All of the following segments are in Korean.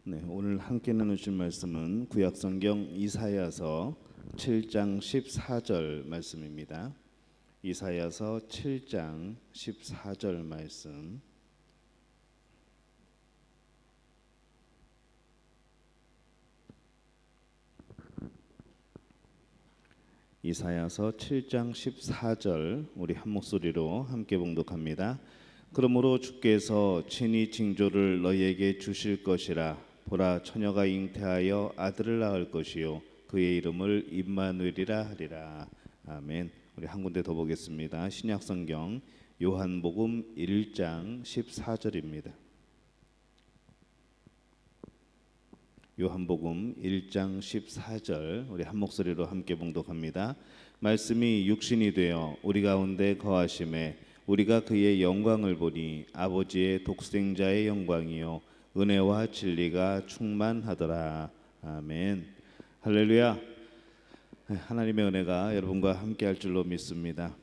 네, 오늘 함께 나누실 말씀은 구약성경 이사야서 7장 14절 말씀입니다. 이사야서 7장 14절 말씀. 이사야서 7장 14절 우리 한 목소리로 함께 봉독합니다. 그러므로 주께서 친히 징조를 너희에게 주실 것이라. 보라, 처녀가 잉태하여 아들을 낳을 것이요 그의 이름을 임마누엘이라 하리라. 아멘. 우리 한 군데 더 보겠습니다. 신약성경 요한복음 1장 14절입니다. 요한복음 1장 14절 우리 한 목소리로 함께 봉독합니다. 말씀이 육신이 되어 우리 가운데 거하심에 우리가 그의 영광을 보니 아버지의 독생자의 영광이요 은혜와 진리가 충만하더라. 아멘. 할렐루야. 하나님의 은혜가 여러분과 함께 할 줄로 믿습니다.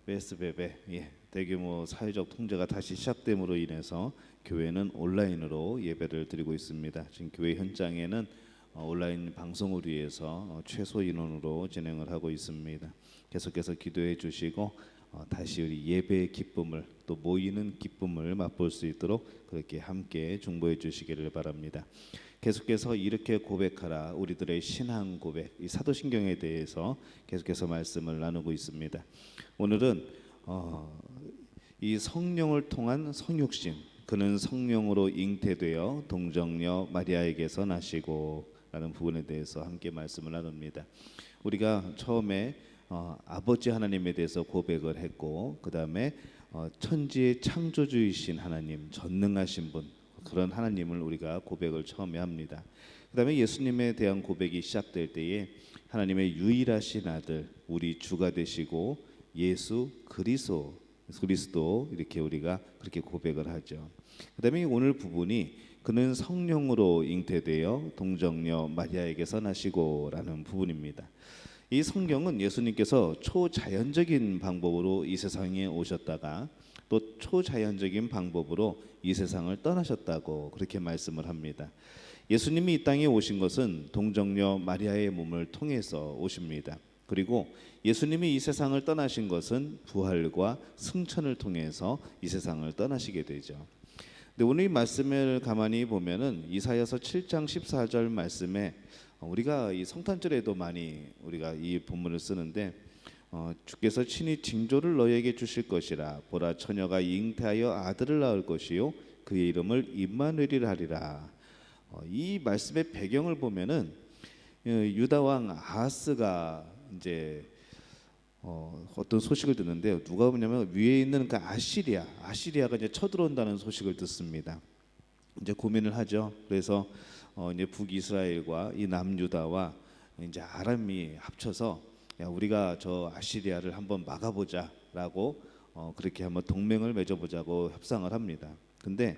베스베베 대규모 사회적 통제가 다시 시작됨으로 인해서 교회는 온라인으로 예배를 드리고 있습니다. 지금 교회 현장에는 온라인 방송을 위해서 최소 인원으로 진행을 하고 있습니다. 계속해서 기도해 주시고 다시 우리 예배의 기쁨을 또 모이는 기쁨을 맛볼 수 있도록 그렇게 함께 중보해 주시기를 바랍니다. 계속해서 이렇게 고백하라, 우리들의 신앙 고백, 이 사도신경에 대해서 계속해서 말씀을 나누고 있습니다. 오늘은 이 성령을 통한 성육신, 그는 성령으로 잉태되어 동정녀 마리아에게서 나시고 라는 부분에 대해서 함께 말씀을 나눕니다. 우리가 처음에 아버지 하나님에 대해서 고백을 했고, 그 다음에 천지의 창조주이신 하나님, 전능하신 분, 그런 하나님을 우리가 고백을 처음에 합니다. 그 다음에 예수님에 대한 고백이 시작될 때에 하나님의 유일하신 아들, 우리 주가 되시고 예수 그리스도 이렇게 우리가 그렇게 고백을 하죠. 그 다음에 오늘 부분이 그는 성령으로 잉태되어 동정녀 마리아에게서 나시고 라는 부분입니다. 이 성경은 예수님께서 초자연적인 방법으로 이 세상에 오셨다가 또 초자연적인 방법으로 이 세상을 떠나셨다고 그렇게 말씀을 합니다. 예수님이 이 땅에 오신 것은 동정녀 마리아의 몸을 통해서 오십니다. 그리고 예수님이 이 세상을 떠나신 것은 부활과 승천을 통해서 이 세상을 떠나시게 되죠. 근데 오늘 이 말씀을 가만히 보면은 이사야서 7장 14절 말씀에 우리가 이 성탄절에도 많이 우리가 이 본문을 쓰는데 주께서 친히 징조를 너희에게 주실 것이라. 보라, 처녀가 잉태하여 아들을 낳을 것이요 그의 이름을 임마누엘이라 하리라. 이 말씀의 배경을 보면은 유다 왕 아하스가 이제 어떤 소식을 듣는데요. 누가 보냐면 위에 있는 그 아시리아가 이제 쳐들어온다는 소식을 듣습니다. 이제 고민을 하죠. 그래서 이제 북이스라엘과 이 남유다와 이제 아람이 합쳐서 야, 우리가 저 아시리아를 한번 막아보자라고 그렇게 한번 동맹을 맺어보자고 협상을 합니다. 근데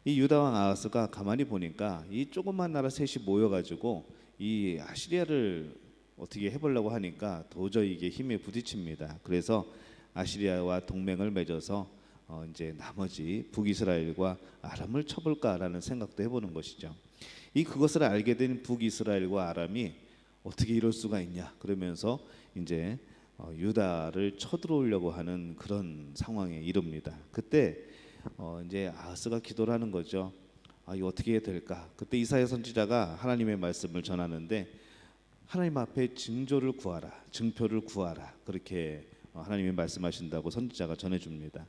이 유다 왕 아하스가 가만히 보니까 이 조그만 나라 셋이 모여가지고 이 아시리아를 어떻게 해보려고 하니까 도저히 이게 힘에 부딪힙니다. 그래서 아시리아와 동맹을 맺어서 이제 나머지 북이스라엘과 아람을 쳐볼까라는 생각도 해보는 것이죠. 그것을 알게 된 북이스라엘과 아람이 어떻게 이럴 수가 있냐 그러면서 이제 유다를 쳐들어오려고 하는 그런 상황에 이릅니다. 그때 이제 아하스가 기도를 하는 거죠. 이거 어떻게 해야 될까? 그때 이사야 선지자가 하나님의 말씀을 전하는데 하나님 앞에 징조를 구하라, 증표를 구하라, 그렇게 하나님이 말씀하신다고 선지자가 전해줍니다.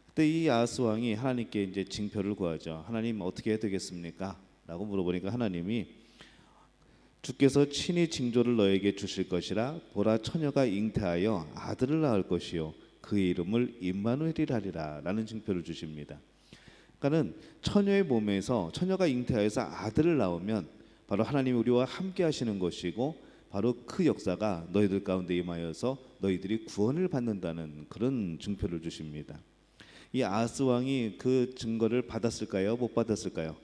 그때 이 아하스 왕이 하나님께 이제 징표를 구하죠. 하나님 어떻게 해야 되겠습니까? 라고 물어보니까 하나님이 주께서 친히 징조를 너에게 주실 것이라. 보라, 처녀가 잉태하여 아들을 낳을 것이요 그의 이름을 임마누엘이라 하리라 라는 징표를 주십니다. 그러니까는 처녀의 몸에서 처녀가 잉태하여서 아들을 낳으면 바로 하나님이 우리와 함께 하시는 것이고 바로 그 역사가 너희들 가운데 임하여서 너희들이 구원을 받는다는 그런 증표를 주십니다. 이 아하스 왕이 그 증거를 받았을까요? 못 받았을까요?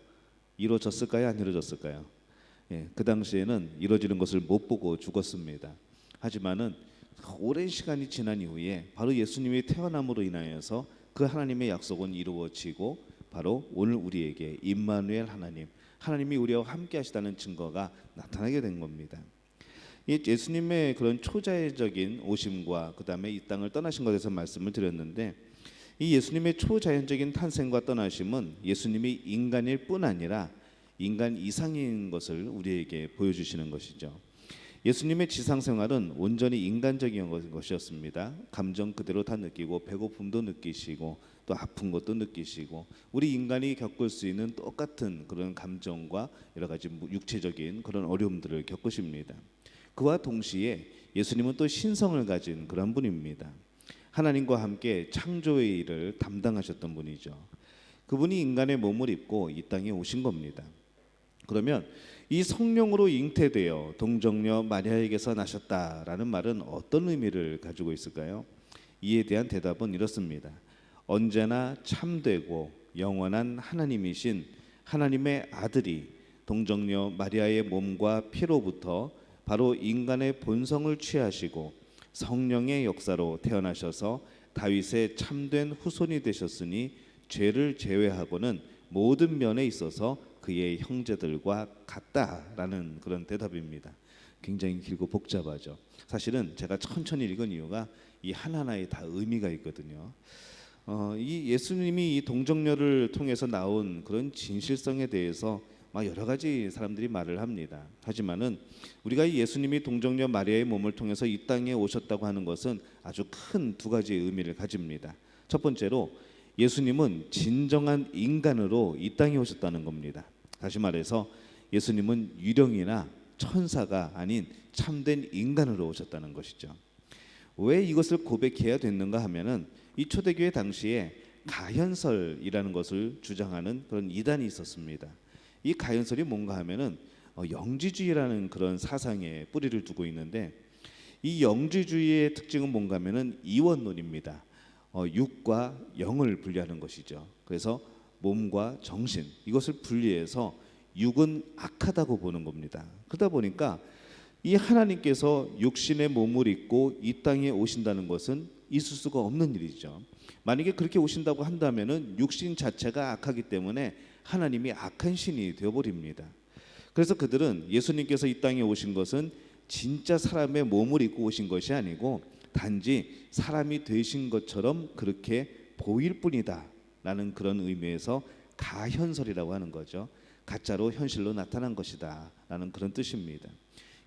이루어졌을까요? 안 이루어졌을까요? 그 당시에는 이루어지는 것을 못 보고 죽었습니다. 하지만은 오랜 시간이 지난 이후에 바로 예수님이 태어남으로 인하여서 그 하나님의 약속은 이루어지고 바로 오늘 우리에게 임마누엘 하나님이 우리와 함께 하시다는 증거가 나타나게 된 겁니다. 예수님의 그런 초자연적인 오심과 그다음에 이 땅을 떠나신 것에 대해서 말씀을 드렸는데, 이 예수님의 초자연적인 탄생과 떠나심은 예수님이 인간일 뿐 아니라 인간 이상인 것을 우리에게 보여주시는 것이죠. 예수님의 지상 생활은 온전히 인간적인 것이었습니다. 감정 그대로 다 느끼고 배고픔도 느끼시고 또 아픈 것도 느끼시고 우리 인간이 겪을 수 있는 똑같은 그런 감정과 여러 가지 육체적인 그런 어려움들을 겪으십니다. 그와 동시에 예수님은 또 신성을 가진 그런 분입니다. 하나님과 함께 창조의 일을 담당하셨던 분이죠. 그분이 인간의 몸을 입고 이 땅에 오신 겁니다. 그러면 이 성령으로 잉태되어 동정녀 마리아에게서 나셨다라는 말은 어떤 의미를 가지고 있을까요? 이에 대한 대답은 이렇습니다. 언제나 참되고 영원한 하나님이신 하나님의 아들이 동정녀 마리아의 몸과 피로부터 바로 인간의 본성을 취하시고 성령의 역사로 태어나셔서 다윗의 참된 후손이 되셨으니 죄를 제외하고는 모든 면에 있어서 그의 형제들과 같다라는 그런 대답입니다. 굉장히 길고 복잡하죠. 사실은 제가 천천히 읽은 이유가 이 하나하나에 다 의미가 있거든요. 이 예수님이 이 동정녀를 통해서 나온 그런 진실성에 대해서 막 여러 가지 사람들이 말을 합니다. 하지만은 우리가 이 예수님이 동정녀 마리아의 몸을 통해서 이 땅에 오셨다고 하는 것은 아주 큰 두 가지의 의미를 가집니다. 첫 번째로 예수님은 진정한 인간으로 이 땅에 오셨다는 겁니다. 다시 말해서 예수님은 유령이나 천사가 아닌 참된 인간으로 오셨다는 것이죠. 왜 이것을 고백해야 됐는가 하면은 이 초대교회 당시에 가현설이라는 것을 주장하는 그런 이단이 있었습니다. 이 가현설이 뭔가 하면은 영지주의라는 그런 사상에 뿌리를 두고 있는데, 이 영지주의의 특징은 뭔가 하면은 이원론입니다. 육과 영을 분리하는 것이죠. 그래서 몸과 정신 이것을 분리해서 육은 악하다고 보는 겁니다. 그러다 보니까 이 하나님께서 육신의 몸을 입고 이 땅에 오신다는 것은 있을 수가 없는 일이죠. 만약에 그렇게 오신다고 한다면은 육신 자체가 악하기 때문에 하나님이 악한 신이 되어버립니다. 그래서 그들은 예수님께서 이 땅에 오신 것은 진짜 사람의 몸을 입고 오신 것이 아니고 단지 사람이 되신 것처럼 그렇게 보일 뿐이다 라는 그런 의미에서 가현설이라고 하는 거죠. 가짜로 현실로 나타난 것이다 라는 그런 뜻입니다.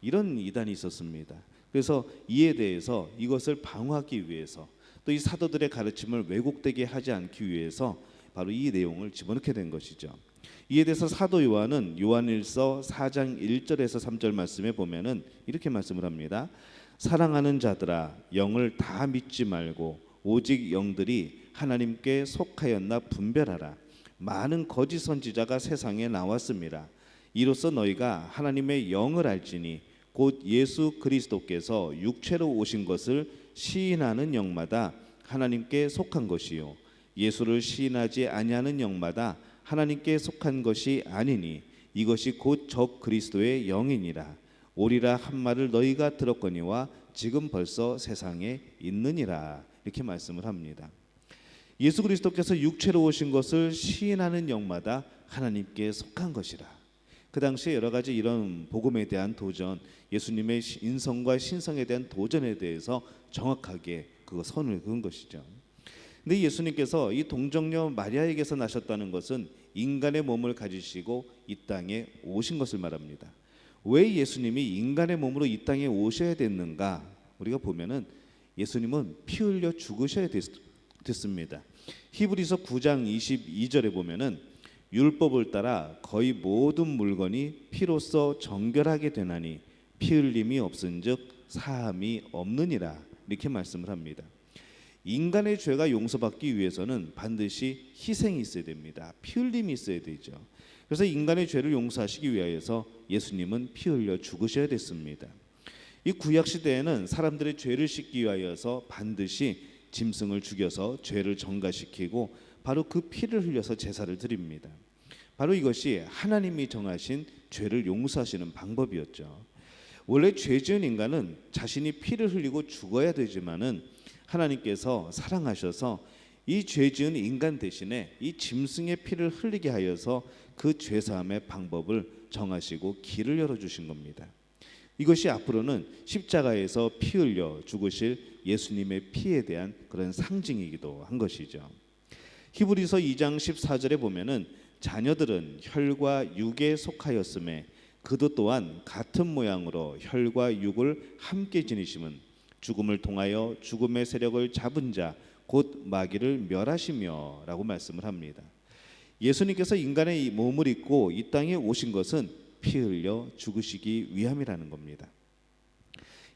이런 이단이 있었습니다. 그래서 이에 대해서 이것을 방어하기 위해서 또 이 사도들의 가르침을 왜곡되게 하지 않기 위해서 바로 이 내용을 집어넣게 된 것이죠. 이에 대해서 사도 요한은 요한일서 4장 1절에서 3절 말씀에 보면은 이렇게 말씀을 합니다. 사랑하는 자들아, 영을 다 믿지 말고 오직 영들이 하나님께 속하였나 분별하라. 많은 거짓 선지자가 세상에 나왔습니다. 이로써 너희가 하나님의 영을 알지니 곧 예수 그리스도께서 육체로 오신 것을 시인하는 영마다 하나님께 속한 것이요 예수를 시인하지 아니하는 영마다 하나님께 속한 것이 아니니 이것이 곧 적 그리스도의 영이니라. 오리라 한 말을 너희가 들었거니와 지금 벌써 세상에 있느니라. 이렇게 말씀을 합니다. 예수 그리스도께서 육체로 오신 것을 시인하는 영마다 하나님께 속한 것이라. 그 당시에 여러 가지 이런 복음에 대한 도전, 예수님의 인성과 신성에 대한 도전에 대해서 정확하게 그 선을 그은 것이죠. 근데 예수님께서 이 동정녀 마리아에게서 나셨다는 것은 인간의 몸을 가지시고 이 땅에 오신 것을 말합니다. 왜 예수님이 인간의 몸으로 이 땅에 오셔야 됐는가? 우리가 보면은 예수님은 피 흘려 죽으셔야 됐습니다. 히브리서 9장 22절에 보면은 율법을 따라 거의 모든 물건이 피로써 정결하게 되나니 피 흘림이 없은즉 사함이 없느니라. 이렇게 말씀을 합니다. 인간의 죄가 용서받기 위해서는 반드시 희생이 있어야 됩니다. 피 흘림이 있어야 되죠. 그래서 인간의 죄를 용서하시기 위하여서 예수님은 피 흘려 죽으셔야 됐습니다. 이 구약 시대에는 사람들의 죄를 씻기 위하여서 반드시 짐승을 죽여서 죄를 정가시키고 바로 그 피를 흘려서 제사를 드립니다. 바로 이것이 하나님이 정하신 죄를 용서하시는 방법이었죠. 원래 죄 지은 인간은 자신이 피를 흘리고 죽어야 되지만은 하나님께서 사랑하셔서 이 죄 지은 인간 대신에 이 짐승의 피를 흘리게 하여서 그 죄 사함의 방법을 정하시고 길을 열어 주신 겁니다. 이것이 앞으로는 십자가에서 피 흘려 죽으실 예수님의 피에 대한 그런 상징이기도 한 것이죠. 히브리서 2장 14절에 보면은 자녀들은 혈과 육에 속하였음에 그도 또한 같은 모양으로 혈과 육을 함께 지니심은 죽음을 통하여 죽음의 세력을 잡은 자 곧 마귀를 멸하시며 라고 말씀을 합니다. 예수님께서 인간의 몸을 입고 이 땅에 오신 것은 피 흘려 죽으시기 위함이라는 겁니다.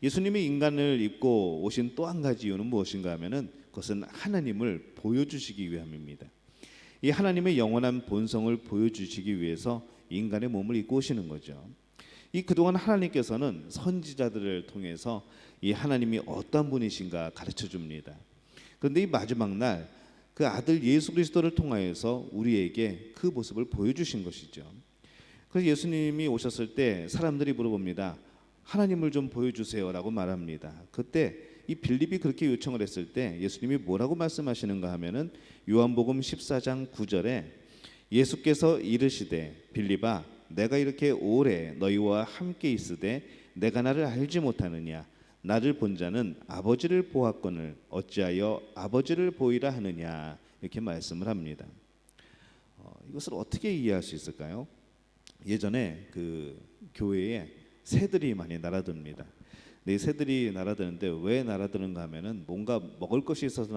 예수님이 인간을 입고 오신 또 한 가지 이유는 무엇인가 하면은 그것은 하나님을 보여주시기 위함입니다. 이 하나님의 영원한 본성을 보여주시기 위해서 인간의 몸을 입고 오시는 거죠. 이 그동안 하나님께서는 선지자들을 통해서 이 하나님이 어떤 분이신가 가르쳐 줍니다. 그런데 이 마지막 날 그 아들 예수 그리스도를 통하여서 우리에게 그 모습을 보여주신 것이죠. 그래서 예수님이 오셨을 때 사람들이 물어봅니다. 하나님을 좀 보여주세요라고 말합니다. 그때 이 빌립이 그렇게 요청을 했을 때 예수님이 뭐라고 말씀하시는가 하면은 요한복음 14장 9절에 예수께서 이르시되 빌립아 내가 이렇게 오래 너희와 함께 있으되 내가 나를 알지 못하느냐 나를 본 자는 아버지를 보았거늘 어찌하여 아버지를 보이라 하느냐 이렇게 말씀을 합니다. 이것을 어떻게 이해할 수 있을까요? 예전에 그 교회에 새들이 많이 날아듭니다. 네, 새들이 날아드는데 왜 날아드는가 하면은 뭔가 먹을 것이 있어서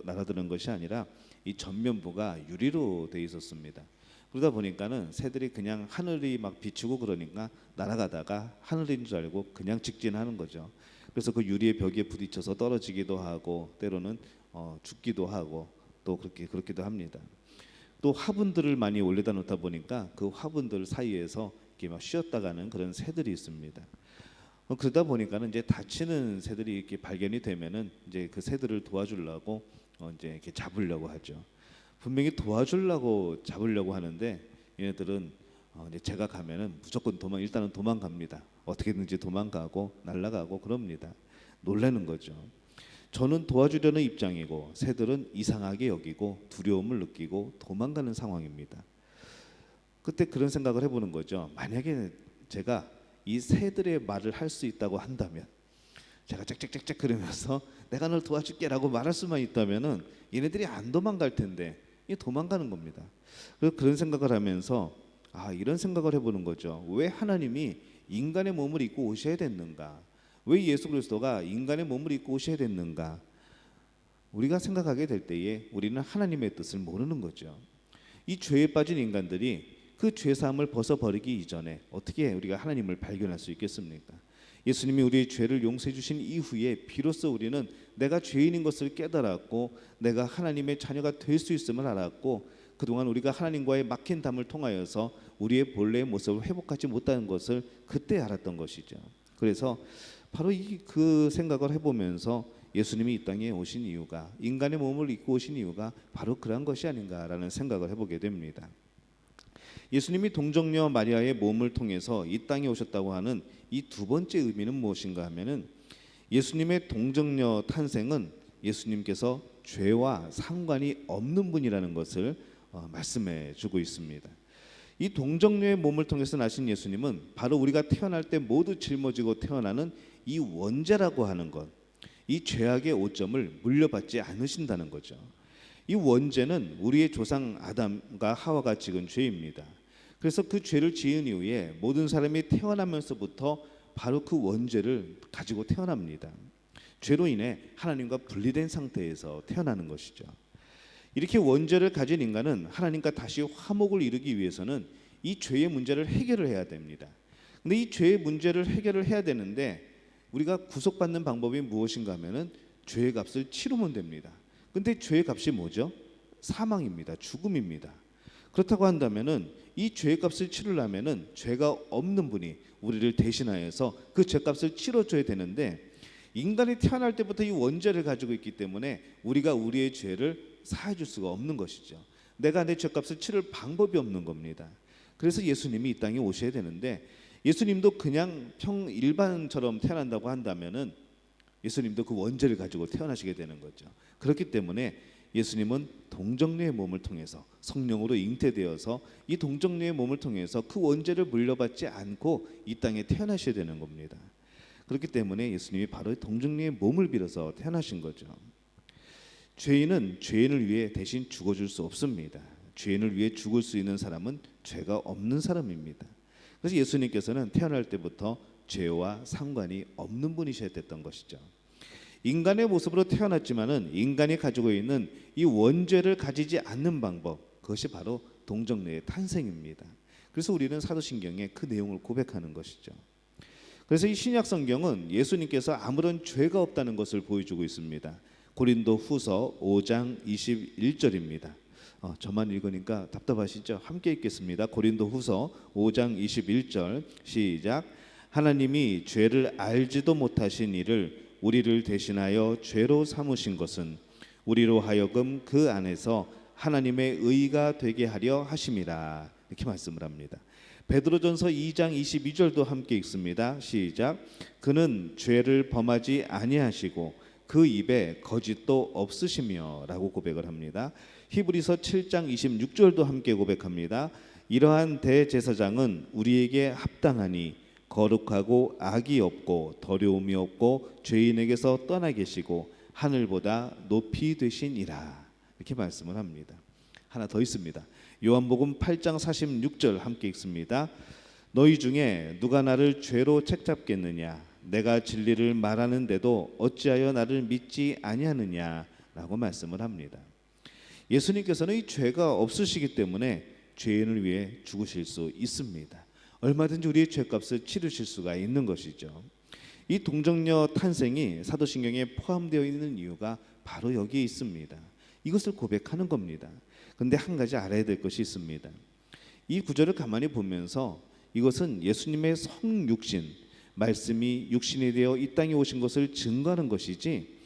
날아드는 것이 아니라 이 전면부가 유리로 돼 있었습니다. 그러다 보니까는 새들이 그냥 하늘이 막 비추고 그러니까 날아가다가 하늘인 줄 알고 그냥 직진하는 거죠. 그래서 그 유리의 벽에 부딪혀서 떨어지기도 하고 때로는 죽기도 하고 또 그렇기도 합니다. 또 화분들을 많이 올려다 놓다 보니까 그 화분들 사이에서 이렇게 막 쉬었다 가는 그런 새들이 있습니다. 그러다 보니까는 이제 다치는 새들이 이렇게 발견이 되면은 이제 그 새들을 도와주려고 이제 이렇게 잡으려고 하죠. 분명히 도와주려고 잡으려고 하는데 얘네들은 이제 제가 가면은 무조건 일단은 도망갑니다. 어떻게든지 도망가고 날아가고 그럽니다. 놀라는 거죠. 저는 도와주려는 입장이고 새들은 이상하게 여기고 두려움을 느끼고 도망가는 상황입니다. 그때 그런 생각을 해보는 거죠. 만약에 제가 이 새들의 말을 할 수 있다고 한다면 제가 짹짹짹짹 그러면서 내가 널 도와줄게라고 말할 수만 있다면은 얘네들이 안 도망갈 텐데 이 도망가는 겁니다. 그래서 그런 생각을 하면서 이런 생각을 해보는 거죠. 왜 하나님이 인간의 몸을 입고 오셔야 됐는가? 왜 예수 그리스도가 인간의 몸을 입고 오셔야 됐는가? 우리가 생각하게 될 때에 우리는 하나님의 뜻을 모르는 거죠. 이 죄에 빠진 인간들이 그 죄사함을 벗어버리기 이전에 어떻게 우리가 하나님을 발견할 수 있겠습니까? 예수님이 우리의 죄를 용서해 주신 이후에 비로소 우리는 내가 죄인인 것을 깨달았고 내가 하나님의 자녀가 될 수 있음을 알았고 그동안 우리가 하나님과의 막힌 담을 통하여서 우리의 본래의 모습을 회복하지 못하는 것을 그때 알았던 것이죠. 그래서 바로 그 생각을 해보면서 예수님이 이 땅에 오신 이유가 인간의 몸을 입고 오신 이유가 바로 그런 것이 아닌가라는 생각을 해보게 됩니다. 예수님이 동정녀 마리아의 몸을 통해서 이 땅에 오셨다고 하는 이 두 번째 의미는 무엇인가 하면은 예수님의 동정녀 탄생은 예수님께서 죄와 상관이 없는 분이라는 것을 말씀해 주고 있습니다. 이 동정녀의 몸을 통해서 나신 예수님은 바로 우리가 태어날 때 모두 짊어지고 태어나는 이 원죄라고 하는 것, 이 죄악의 오점을 물려받지 않으신다는 거죠. 이 원죄는 우리의 조상 아담과 하와가 지은 죄입니다. 그래서 그 죄를 지은 이후에 모든 사람이 태어나면서부터 바로 그 원죄를 가지고 태어납니다. 죄로 인해 하나님과 분리된 상태에서 태어나는 것이죠. 이렇게 원죄를 가진 인간은 하나님과 다시 화목을 이루기 위해서는 이 죄의 문제를 해결을 해야 됩니다. 근데 이 죄의 문제를 해결을 해야 되는데 우리가 구속받는 방법이 무엇인가 하면은 죄의 값을 치르면 됩니다. 근데 죄의 값이 뭐죠? 사망입니다. 죽음입니다. 그렇다고 한다면은 이 죄의 값을 치르려면은 죄가 없는 분이 우리를 대신하여서 그 죄값을 치러줘야 되는데 인간이 태어날 때부터 이 원죄를 가지고 있기 때문에 우리가 우리의 죄를 사해줄 수가 없는 것이죠. 내가 내 죄값을 치를 방법이 없는 겁니다. 그래서 예수님이 이 땅에 오셔야 되는데 예수님도 그냥 일반처럼 태어난다고 한다면은 예수님도 그 원죄를 가지고 태어나시게 되는 거죠. 그렇기 때문에 예수님은 동정녀의 몸을 통해서 성령으로 잉태되어서 이 동정녀의 몸을 통해서 그 원죄를 물려받지 않고 이 땅에 태어나셔야 되는 겁니다. 그렇기 때문에 예수님이 바로 동정녀의 몸을 빌어서 태어나신 거죠. 죄인은 죄인을 위해 대신 죽어줄 수 없습니다. 죄인을 위해 죽을 수 있는 사람은 죄가 없는 사람입니다. 그래서 예수님께서는 태어날 때부터 죄와 상관이 없는 분이셔야 됐던 것이죠. 인간의 모습으로 태어났지만은 인간이 가지고 있는 이 원죄를 가지지 않는 방법, 그것이 바로 동정녀의 탄생입니다. 그래서 우리는 사도신경에 그 내용을 고백하는 것이죠. 그래서 이 신약 성경은 예수님께서 아무런 죄가 없다는 것을 보여주고 있습니다. 고린도 후서 5장 21절입니다. 저만 읽으니까 답답하시죠? 함께 읽겠습니다. 고린도 후서 5장 21절 시작. 하나님이 죄를 알지도 못하신 이를 우리를 대신하여 죄로 삼으신 것은 우리로 하여금 그 안에서 하나님의 의가 되게 하려 하심이라. 이렇게 말씀을 합니다. 베드로전서 2장 22절도 함께 읽습니다. 시작. 그는 죄를 범하지 아니하시고 그 입에 거짓도 없으시며 라고 고백을 합니다. 히브리서 7장 26절도 함께 고백합니다. 이러한 대제사장은 우리에게 합당하니 거룩하고 악이 없고 더러움이 없고 죄인에게서 떠나 계시고 하늘보다 높이 되시니라. 이렇게 말씀을 합니다. 하나 더 있습니다. 요한복음 8장 46절 함께 읽습니다. 너희 중에 누가 나를 죄로 책잡겠느냐? 내가 진리를 말하는데도 어찌하여 나를 믿지 아니하느냐라고 말씀을 합니다. 예수님께서는 이 죄가 없으시기 때문에 죄인을 위해 죽으실 수 있습니다. 얼마든지 우리의 죄값을 치르실 수가 있는 것이죠. 이 동정녀 탄생이 사도신경에 포함되어 있는 이유가 바로 여기에 있습니다. 이것을 고백하는 겁니다. 그런데 한 가지 알아야 될 것이 있습니다. 이 구절을 가만히 보면서 이것은 예수님의 성육신, 말씀이 육신이 되어 이 땅에 오신 것을 증거하는 것이지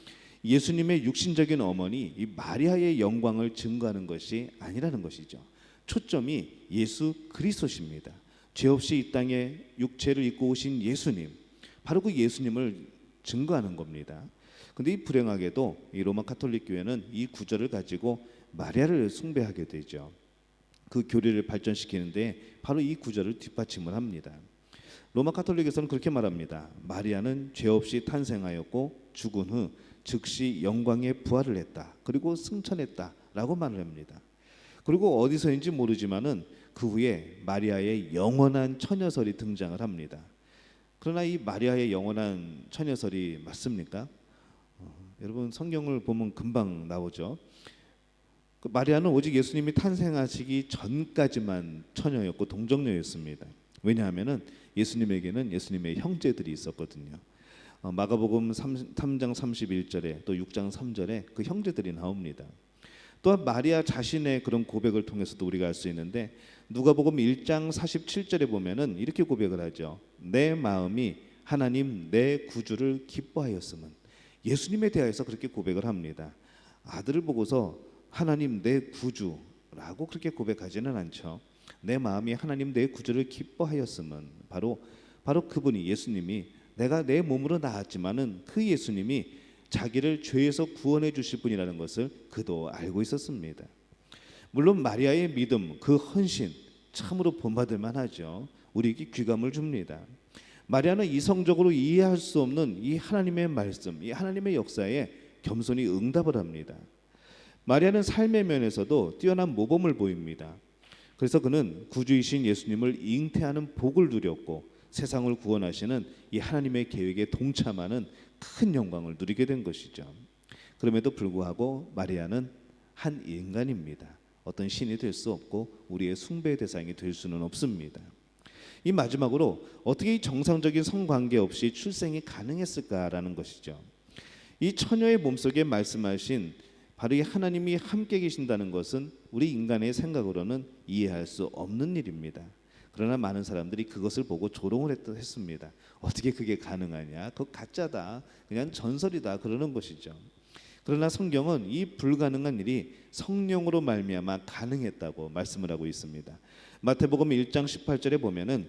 예수님의 육신적인 어머니 이 마리아의 영광을 증거하는 것이 아니라는 것이죠. 초점이 예수 그리스도십니다. 죄 없이 이 땅에 육체를 입고 오신 예수님, 바로 그 예수님을 증거하는 겁니다. 그런데 이 불행하게도 이 로마 가톨릭 교회는 이 구절을 가지고 마리아를 숭배하게 되죠. 그 교리를 발전시키는데 바로 이 구절을 뒷받침을 합니다. 로마 가톨릭에서는 그렇게 말합니다. 마리아는 죄 없이 탄생하였고 죽은 후 즉시 영광에 부활을 했다. 그리고 승천했다라고 말을 합니다. 그리고 어디서인지 모르지만은 그 후에 마리아의 영원한 처녀설이 등장을 합니다. 그러나 이 마리아의 영원한 처녀설이 맞습니까? 여러분 성경을 보면 금방 나오죠. 그 마리아는 오직 예수님이 탄생하시기 전까지만 처녀였고 동정녀였습니다. 왜냐하면은 예수님에게는 예수님의 형제들이 있었거든요. 마가복음 3장 31절에 또 6장 3절에 그 형제들이 나옵니다. 또한 마리아 자신의 그런 고백을 통해서도 우리가 알 수 있는데 누가복음 1장 47절에 보면은 이렇게 고백을 하죠. 내 마음이 하나님 내 구주를 기뻐하였음은. 예수님에 대하여서 그렇게 고백을 합니다. 아들을 보고서 하나님 내 구주라고 그렇게 고백하지는 않죠. 내 마음이 하나님 내 구주를 기뻐하였음은 바로 그분이 예수님이 내가 내 몸으로 나았지만은 그 예수님이 자기를 죄에서 구원해 주실 분이라는 것을 그도 알고 있었습니다. 물론 마리아의 믿음, 그 헌신 참으로 본받을 만하죠. 우리에게 귀감을 줍니다. 마리아는 이성적으로 이해할 수 없는 이 하나님의 말씀, 이 하나님의 역사에 겸손히 응답을 합니다. 마리아는 삶의 면에서도 뛰어난 모범을 보입니다. 그래서 그는 구주이신 예수님을 잉태하는 복을 누렸고 세상을 구원하시는 이 하나님의 계획에 동참하는 큰 영광을 누리게 된 것이죠. 그럼에도 불구하고 마리아는 한 인간입니다. 어떤 신이 될 수 없고 우리의 숭배의 대상이 될 수는 없습니다. 이 마지막으로 어떻게 이 정상적인 성관계 없이 출생이 가능했을까라는 것이죠. 이 처녀의 몸속에 말씀하신 바로 이 하나님이 함께 계신다는 것은 우리 인간의 생각으로는 이해할 수 없는 일입니다. 그러나 많은 사람들이 그것을 보고 조롱을 했습니다. 어떻게 그게 가능하냐? 그거 가짜다. 그냥 전설이다. 그러는 것이죠. 그러나 성경은 이 불가능한 일이 성령으로 말미암아 가능했다고 말씀을 하고 있습니다. 마태복음 1장 18절에 보면은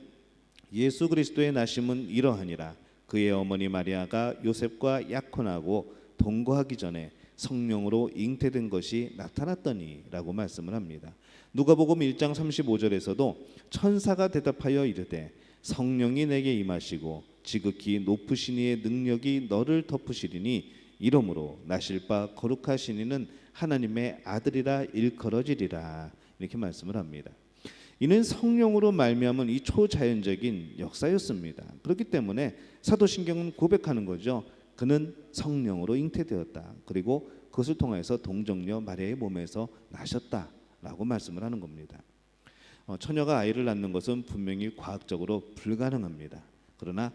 예수 그리스도의 나심은 이러하니라. 그의 어머니 마리아가 요셉과 약혼하고 동거하기 전에 성령으로 잉태된 것이 나타났더니라고 말씀을 합니다. 누가복음 1장 35절에서도 천사가 대답하여 이르되 성령이 내게 임하시고 지극히 높으신 이의 능력이 너를 덮으시리니 이러므로 나실 바 거룩하신 이는 하나님의 아들이라 일컬어지리라. 이렇게 말씀을 합니다. 이는 성령으로 말미암은 이 초자연적인 역사였습니다. 그렇기 때문에 사도신경은 고백하는 거죠. 그는 성령으로 잉태되었다. 그리고 그것을 통해서 동정녀 마리아의 몸에서 나셨다라고 말씀을 하는 겁니다. 처녀가 아이를 낳는 것은 분명히 과학적으로 불가능합니다. 그러나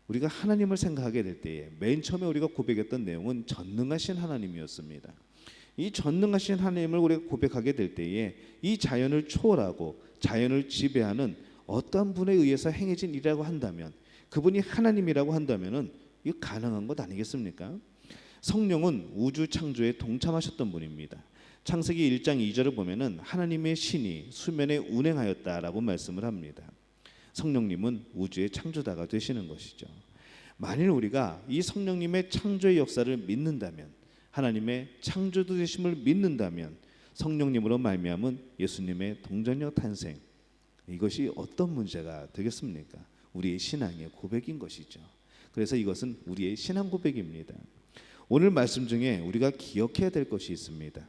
우리가 하나님을 생각하게 될 때에 맨 처음에 우리가 고백했던 내용은 전능하신 하나님이었습니다. 이 전능하신 하나님을 우리가 고백하게 될 때에 이 자연을 초월하고 자연을 지배하는 어떠한 분에 의해서 행해진 일이라고 한다면, 그분이 하나님이라고 한다면은 이거 가능한 것 아니겠습니까? 성령은 우주 창조에 동참하셨던 분입니다. 창세기 1장 2절을 보면은 하나님의 신이 수면에 운행하였다라고 말씀을 합니다. 성령님은 우주의 창조자가 되시는 것이죠. 만일 우리가 이 성령님의 창조의 역사를 믿는다면, 하나님의 창조주 되심을 믿는다면, 성령님으로 말미암은 예수님의 동정녀 탄생, 이것이 어떤 문제가 되겠습니까? 우리의 신앙의 고백인 것이죠. 그래서 이것은 우리의 신앙 고백입니다. 오늘 말씀 중에 우리가 기억해야 될 것이 있습니다.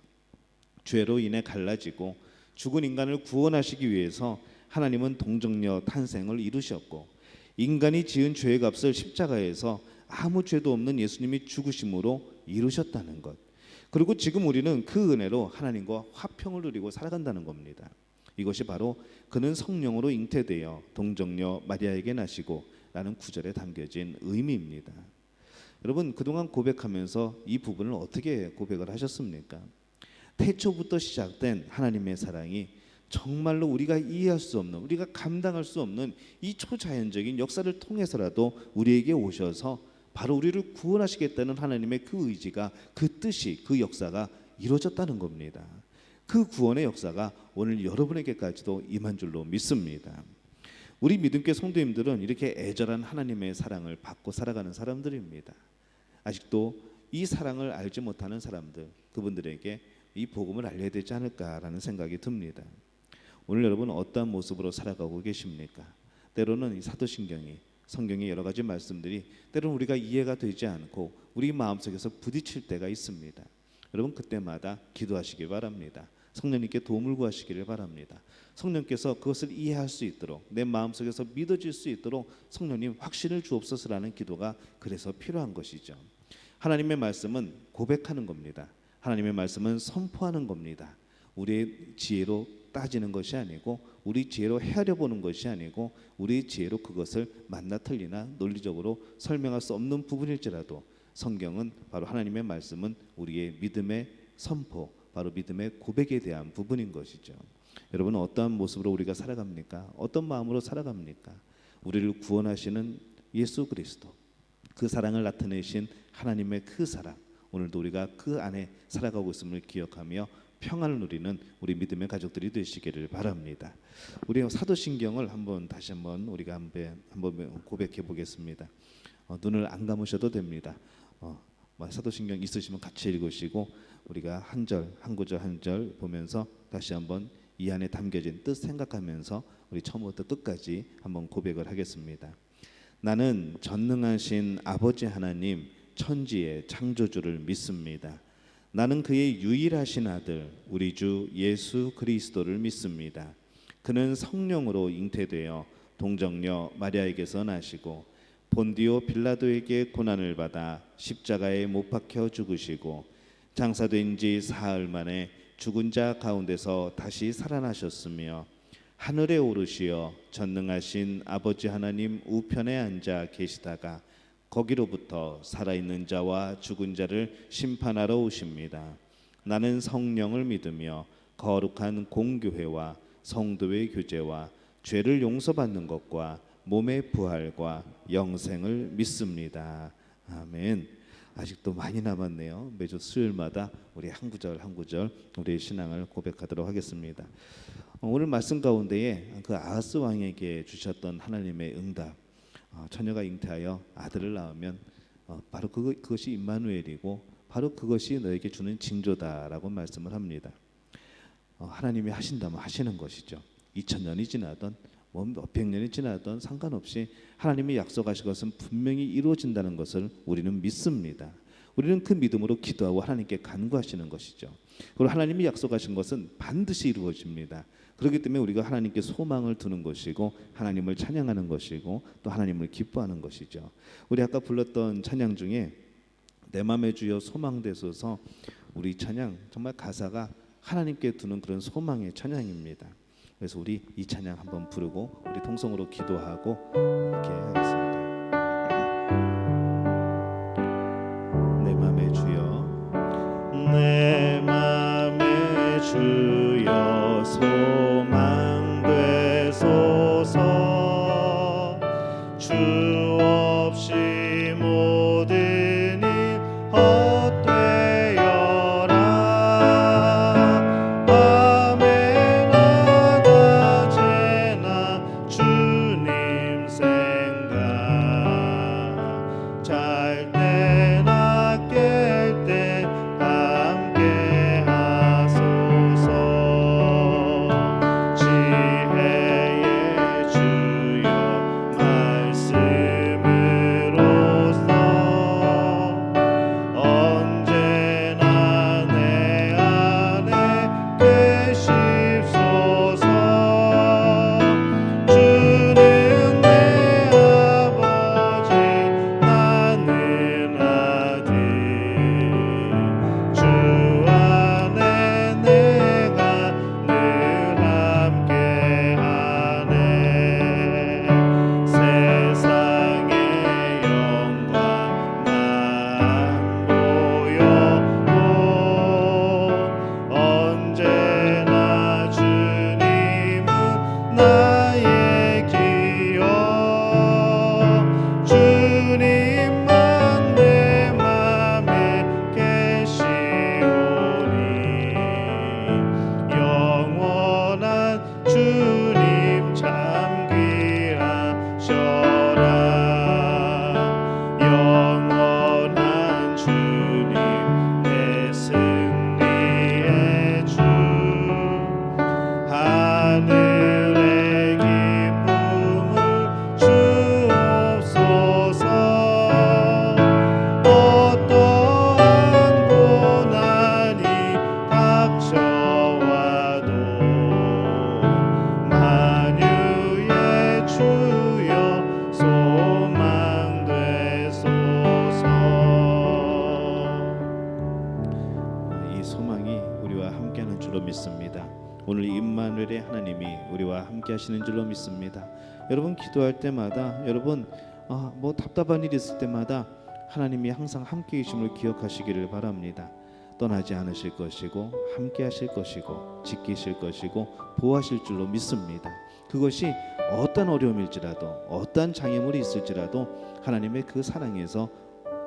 죄로 인해 갈라지고 죽은 인간을 구원하시기 위해서 하나님은 동정녀 탄생을 이루셨고, 인간이 지은 죄의 값을 십자가에서 아무 죄도 없는 예수님이 죽으심으로 이루셨다는 것. 그리고 지금 우리는 그 은혜로 하나님과 화평을 누리고 살아간다는 겁니다. 이것이 바로 그는 성령으로 잉태되어 동정녀 마리아에게 나시고 라는 구절에 담겨진 의미입니다. 여러분, 그동안 고백하면서 이 부분을 어떻게 고백을 하셨습니까? 태초부터 시작된 하나님의 사랑이 정말로 우리가 이해할 수 없는, 우리가 감당할 수 없는 이 초자연적인 역사를 통해서라도 우리에게 오셔서 바로 우리를 구원하시겠다는 하나님의 그 의지가, 그 뜻이, 그 역사가 이루어졌다는 겁니다. 그 구원의 역사가 오늘 여러분에게까지도 임한 줄로 믿습니다. 우리 믿음교회 성도님들은 이렇게 애절한 하나님의 사랑을 받고 살아가는 사람들입니다. 아직도 이 사랑을 알지 못하는 사람들, 그분들에게 이 복음을 알려야 되지 않을까라는 생각이 듭니다. 오늘 여러분 어떠한 모습으로 살아가고 계십니까? 때로는 이 사도신경이, 성경의 여러 가지 말씀들이 때로는 우리가 이해가 되지 않고 우리 마음속에서 부딪힐 때가 있습니다. 여러분, 그때마다 기도하시기 바랍니다. 성령님께 도움을 구하시기를 바랍니다. 성령께서 그것을 이해할 수 있도록, 내 마음속에서 믿어질 수 있도록 성령님 확신을 주옵소서라는 기도가 그래서 필요한 것이죠. 하나님의 말씀은 고백하는 겁니다. 하나님의 말씀은 선포하는 겁니다. 우리의 지혜로 따지는 것이 아니고, 우리 지혜로 헤아려 보는 것이 아니고, 우리 지혜로 그것을 맞나 틀리나 논리적으로 설명할 수 없는 부분일지라도 성경은, 바로 하나님의 말씀은 우리의 믿음의 선포, 바로 믿음의 고백에 대한 부분인 것이죠. 여러분은 어떠한 모습으로 우리가 살아갑니까? 어떤 마음으로 살아갑니까? 우리를 구원하시는 예수 그리스도, 그 사랑을 나타내신 하나님의 그 사랑, 오늘도 우리가 그 안에 살아가고 있음을 기억하며 평안을 누리는 우리 믿음의 가족들이 되시기를 바랍니다. 우리 사도신경을 다시 한번 우리가 한번 고백해 보겠습니다. 눈을 안 감으셔도 됩니다. 사도신경 있으시면 같이 읽으시고 우리가 한 구절 한 절 보면서 다시 한번 이 안에 담겨진 뜻 생각하면서 우리 처음부터 끝까지 한번 고백을 하겠습니다. 나는 전능하신 아버지 하나님, 천지의 창조주를 믿습니다. 나는 그의 유일하신 아들 우리 주 예수 그리스도를 믿습니다. 그는 성령으로 잉태되어 동정녀 마리아에게서 나시고 본디오 빌라도에게 고난을 받아 십자가에 못 박혀 죽으시고 장사된 지 사흘 만에 죽은 자 가운데서 다시 살아나셨으며 하늘에 오르시어 전능하신 아버지 하나님 우편에 앉아 계시다가 거기로부터 살아있는 자와 죽은 자를 심판하러 오십니다. 나는 성령을 믿으며 거룩한 공교회와 성도의 교제와 죄를 용서받는 것과 몸의 부활과 영생을 믿습니다. 아멘. 아직도 많이 남았네요. 매주 수요일마다 우리 한 구절 한 구절 우리의 신앙을 고백하도록 하겠습니다. 오늘 말씀 가운데에 그 아하스 왕에게 주셨던 하나님의 응답, 처녀가 잉태하여 아들을 낳으면 바로 그것이 임마누엘이고 바로 그것이 너에게 주는 징조다라고 말씀을 합니다. 하나님이 하신다면 하시는 것이죠. 2000년이 지나던 몇백 년이 지나던 상관없이 하나님이 약속하신 것은 분명히 이루어진다는 것을 우리는 믿습니다. 우리는 그 믿음으로 기도하고 하나님께 간구하시는 것이죠. 그리고 하나님이 약속하신 것은 반드시 이루어집니다. 그렇기 때문에 우리가 하나님께 소망을 두는 것이고 하나님을 찬양하는 것이고 또 하나님을 기뻐하는 것이죠. 우리 아까 불렀던 찬양 중에 내 맘에 주여 소망되소서, 우리 찬양 정말 가사가 하나님께 두는 그런 소망의 찬양입니다. 그래서 우리 이 찬양 한번 부르고 우리 통성으로 기도하고 이렇게 하겠습니다. 내 맘에 주여, 내 맘에 주여 소망되소서. 주 없이 모든 일 헛되어라. 밤에나 낮에나 주님 생각, 잘 때나 깰 때 함께 하소서. 지혜의 주여 말씀으로써 언제나 내 안에 계십소서. 주는 내 아버지, 나는 아들. 주 안에 내가 늘 함께하네. 세상의 영광 난 보여도 언제나 주님은 나의 기여. 주님만 내 맘에 계시오니 영원한 주님 참 귀하셔라. 영원한 주님 내 승리의 주. 하늘의 기쁨을 주옵소서. 어떠한 고난이 닥쳐와도 만유의 주여 소망되소서. 이 소망이 우리와 함께하는 줄로 믿습니다. 오늘 임마누엘의 하나님이 우리와 함께하시는 줄로 믿습니다. 여러분 기도할 때마다, 여러분 뭐 답답한 일이 있을 때마다 하나님이 항상 함께 계심을 기억하시기를 바랍니다. 떠나지 않으실 것이고 함께하실 것이고 지키실 것이고 보호하실 줄로 믿습니다. 그것이 어떤 어려움일지라도 어떤 장애물이 있을지라도 하나님의 그 사랑에서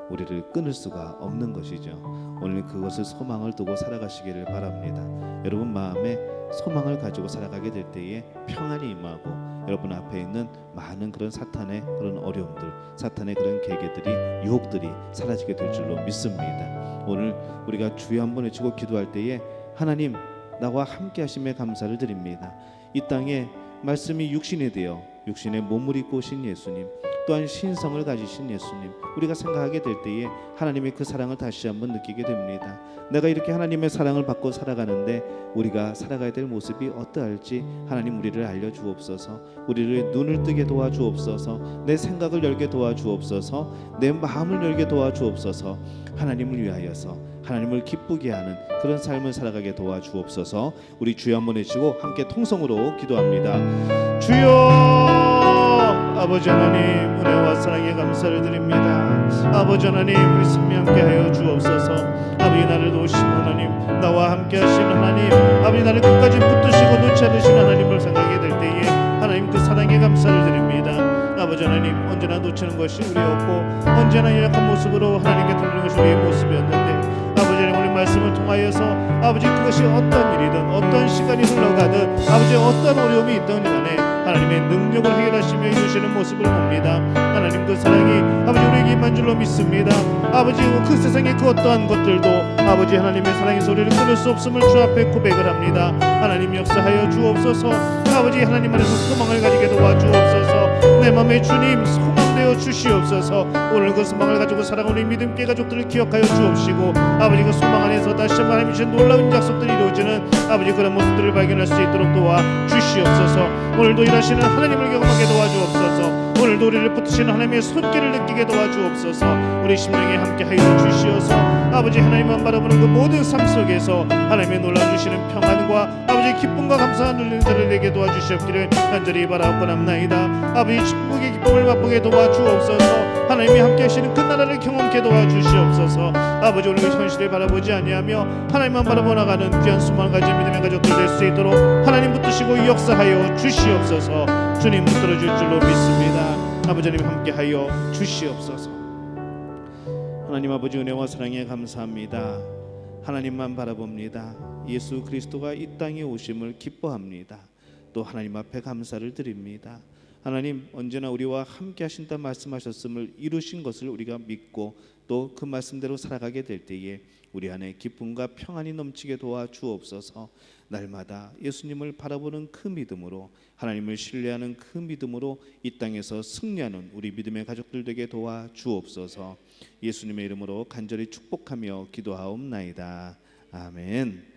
우리를 끊을 수가 없는 것이죠. 오늘 그것을 소망을 두고 살아가시기를 바랍니다. 여러분 마음에 소망을 가지고 살아가게 될 때에 평안이 임하고 여러분 앞에 있는 많은 그런 사탄의 그런 어려움들, 사탄의 그런 계계들이, 유혹들이 사라지게 될 줄로 믿습니다. 오늘 우리가 주여 한번 외치고 기도할 때에 하나님 나와 함께 하심에 감사를 드립니다. 이 땅에 말씀이 육신이 되어 육신의 몸을 입고 오신 예수님, 또한 신성을 가지신 예수님, 우리가 생각하게 될 때에 하나님의 그 사랑을 다시 한번 느끼게 됩니다. 내가 이렇게 하나님의 사랑을 받고 살아가는데 우리가 살아가야 될 모습이 어떠할지 하나님 우리를 알려주옵소서. 우리를 눈을 뜨게 도와주옵소서. 내 생각을 열게 도와주옵소서. 내 마음을 열게 도와주옵소서. 하나님을 위하여서 하나님을 기쁘게 하는 그런 삶을 살아가게 도와주옵소서. 우리 주여 한번 외치고 함께 통성으로 기도합니다. 주여, 아버지 하나님 은혜와 사랑에 감사를 드립니다. 아버지 하나님 우리 생명 함께하여 주옵소서. 아버지 나를 도우신 하나님, 나와 함께하신 하나님, 아버지 나를 끝까지 붙드시고 놓지 않으신 하나님을 생각하게 될 때에 하나님 그 사랑에 감사를 드립니다. 아버지 하나님 언제나 놓치는 것이 우리였고 언제나 연약한 모습으로 하나님께 돌리는 것이 우리의 모습이었는데 아버지 하나님 우리 말씀을 통하여서 아버지 그것이 어떤 일이든 어떤 시간이 흘러가든 아버지 어떤 어려움이 있든 간에 하나님의 능력을 해결하시며 이루시는 모습을 봅니다. 하나님 그 사랑이 아버지 우리에게 임한 줄로 믿습니다. 아버지 그 세상의 그 어떠한 것들도 아버지 하나님의 사랑의 소리를 끊을 수 없음을 주 앞에 고백을 합니다. 하나님 역사하여 주옵소서. 아버지 하나님 안에서 소망을 가지게 도와주옵소서. 내 마음에 주님 소망되어 주시옵소서. 오늘 그 소망을 가지고 살아가는 믿음의 가족들을 기억하여 주옵시고 아버지 그 소망 안에서 다시 한번 하나님 주신 놀라운 약속들이 이루어지는 아버지 그런 모습들을 발견할 수 있도록 도와 주시옵소서. 오늘도 일하시는 하나님을 경험하게 도와주옵소서. 오늘도 우리를 붙드시는 하나님의 손길을 느끼게 도와주옵소서. 우리 심령에 함께하여 주시어서 아버지 하나님만 바라보는 그 모든 삶 속에서 하나님의 놀라주시는 평안과 아버지 기쁨과 감사한 은혜들을 내게 도와주시옵기를 간절히 바라옵나이다. 아버지 축복의 기쁨을 맛보게 도와주옵소서. 하나님이 함께하시는 그 나라를 경험케 도와주시옵소서. 아버지 오늘 현실을 바라보지 아니하며 하나님만 바라보나가는 귀한 수많은 가진 믿음의 가족들 될 수 있도록 하나님 붙드시고 역사하여 주시옵소서. 주님 붙들어줄 줄로 믿습니다. 아버지 하나님 함께하여 주시옵소서. 하나님 아버지 은혜와 사랑에 감사합니다. 하나님만 바라봅니다. 예수 그리스도가 이 땅에 오심을 기뻐합니다. 또 하나님 앞에 감사를 드립니다. 하나님 언제나 우리와 함께 하신다 말씀하셨음을 이루신 것을 우리가 믿고 또 그 말씀대로 살아가게 될 때에 우리 안에 기쁨과 평안이 넘치게 도와 주옵소서. 날마다 예수님을 바라보는 그 믿음으로 하나님을 신뢰하는 그 믿음으로 이 땅에서 승리하는 우리 믿음의 가족들 되게 도와 주옵소서. 예수님의 이름으로 간절히 축복하며 기도하옵나이다. 아멘.